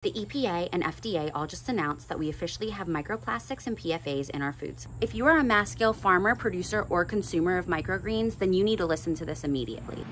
The EPA and FDA all just announced that we officially have microplastics and PFAS in our foods. If you are a mass-scale farmer, producer, or consumer of microgreens, then you need to listen to this immediately.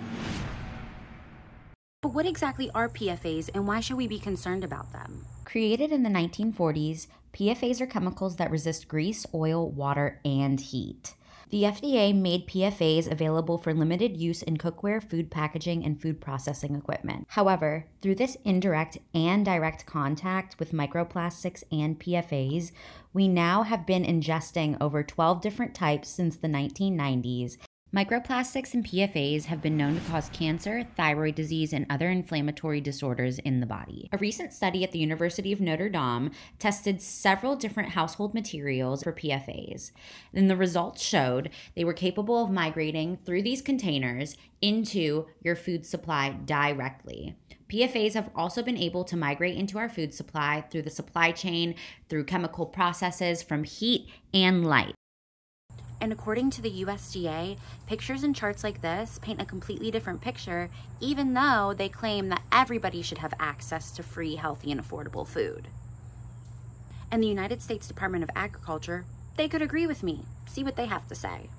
But what exactly are PFAS and why should we be concerned about them? Created in the 1940s, PFAS are chemicals that resist grease, oil, water, and heat. The FDA made PFAS available for limited use in cookware, food packaging, and food processing equipment. However, through this indirect and direct contact with microplastics and PFAS, we now have been ingesting over 12 different types since the 1990s. Microplastics and PFAS have been known to cause cancer, thyroid disease, and other inflammatory disorders in the body. A recent study at the University of Notre Dame tested several different household materials for PFAS, and the results showed they were capable of migrating through these containers into your food supply directly. PFAS have also been able to migrate into our food supply through the supply chain, through chemical processes from heat and light. And according to the USDA, pictures and charts like this paint a completely different picture, even though they claim that everybody should have access to free, healthy, and affordable food. And the United States Department of Agriculture, they could agree with me. See what they have to say.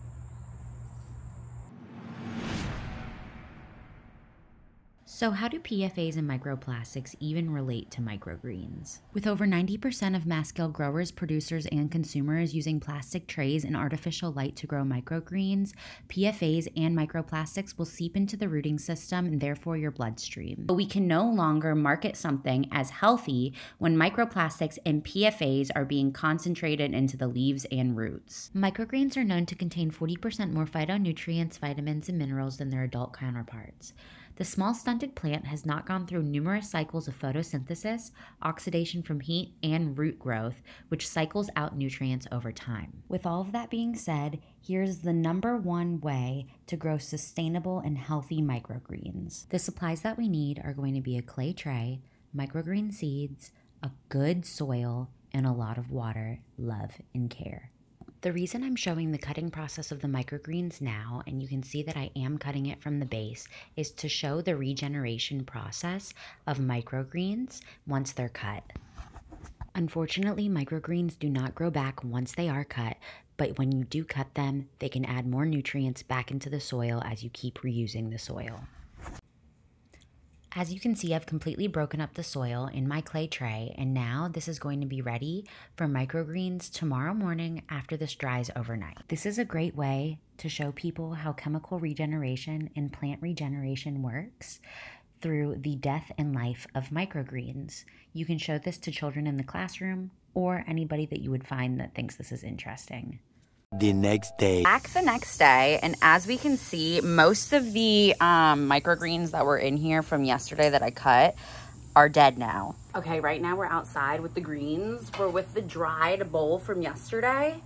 So how do PFAS and microplastics even relate to microgreens? With over 90% of mass-scale growers, producers, and consumers using plastic trays and artificial light to grow microgreens, PFAS and microplastics will seep into the rooting system and therefore your bloodstream. But we can no longer market something as healthy when microplastics and PFAS are being concentrated into the leaves and roots. Microgreens are known to contain 40% more phytonutrients, vitamins, and minerals than their adult counterparts. The small stunted plant has not gone through numerous cycles of photosynthesis, oxidation from heat, and root growth, which cycles out nutrients over time. With all of that being said, here's the #1 way to grow sustainable and healthy microgreens. The supplies that we need are going to be a clay tray, microgreen seeds, a good soil, and a lot of water, love, and care. The reason I'm showing the cutting process of the microgreens now, and you can see that I am cutting it from the base, is to show the regeneration process of microgreens once they're cut. Unfortunately, microgreens do not grow back once they are cut, but when you do cut them, they can add more nutrients back into the soil as you keep reusing the soil. As you can see, I've completely broken up the soil in my clay tray, and now this is going to be ready for microgreens tomorrow morning after this dries overnight. This is a great way to show people how chemical regeneration and plant regeneration works through the death and life of microgreens. You can show this to children in the classroom or anybody that you would find that thinks this is interesting. The next day. Back the next day, and as we can see, most of the microgreens that were in here from yesterday that I cut are dead now. Okay, right now we're outside with the greens. We're with the dried bowl from yesterday.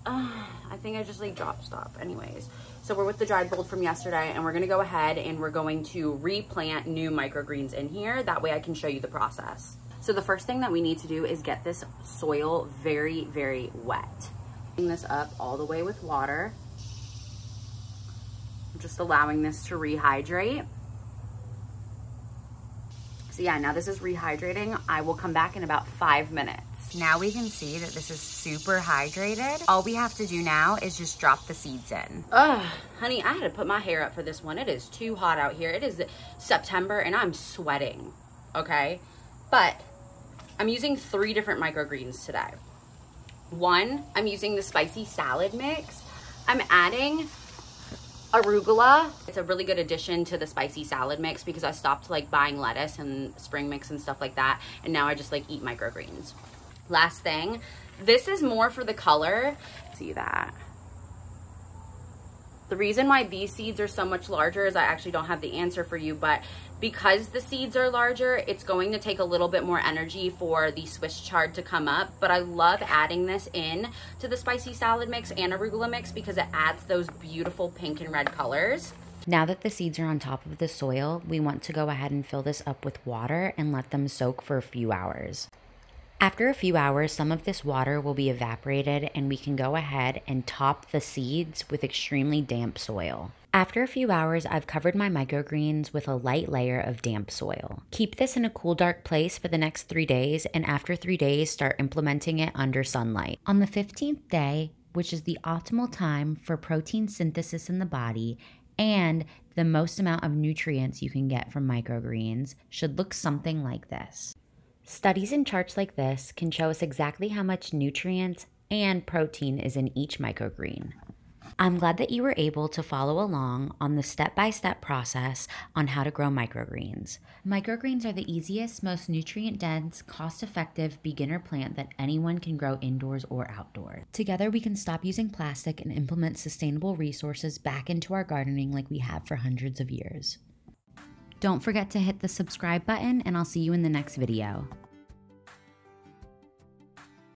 I think I just like dropped stuff anyways. So we're with the dried bowl from yesterday, and we're gonna go ahead and we're going to replant new microgreens in here. That way I can show you the process. So the first thing that we need to do is get this soil very, very wet. Bring this up all the way with water. I'm just allowing this to rehydrate. So yeah, now this is rehydrating. I will come back in about 5 minutes. Now we can see that this is super hydrated. All we have to do now is just drop the seeds in. Honey, I had to put my hair up for this one. It is too hot out here. It is September and I'm sweating, okay? But I'm using 3 different microgreens today. One, I'm using the spicy salad mix. I'm adding arugula. It's a really good addition to the spicy salad mix because I stopped like buying lettuce and spring mix and stuff like that. And now I just like eat microgreens. Last thing, this is more for the color. See that? The reason why these seeds are so much larger is I actually don't have the answer for you, but because the seeds are larger, it's going to take a little bit more energy for the Swiss chard to come up. But I love adding this in to the spicy salad mix and arugula mix because it adds those beautiful pink and red colors. Now that the seeds are on top of the soil, we want to go ahead and fill this up with water and let them soak for a few hours. After a few hours, some of this water will be evaporated and we can go ahead and top the seeds with extremely damp soil. After a few hours, I've covered my microgreens with a light layer of damp soil. Keep this in a cool, dark place for the next 3 days, and after 3 days, start implementing it under sunlight. On the 15th day, which is the optimal time for protein synthesis in the body and the most amount of nutrients you can get from microgreens, should look something like this. Studies and charts like this can show us exactly how much nutrients and protein is in each microgreen. I'm glad that you were able to follow along on the step-by-step process on how to grow microgreens. Microgreens are the easiest, most nutrient-dense, cost-effective beginner plant that anyone can grow indoors or outdoors. Together, we can stop using plastic and implement sustainable resources back into our gardening like we have for hundreds of years. Don't forget to hit the subscribe button, and I'll see you in the next video.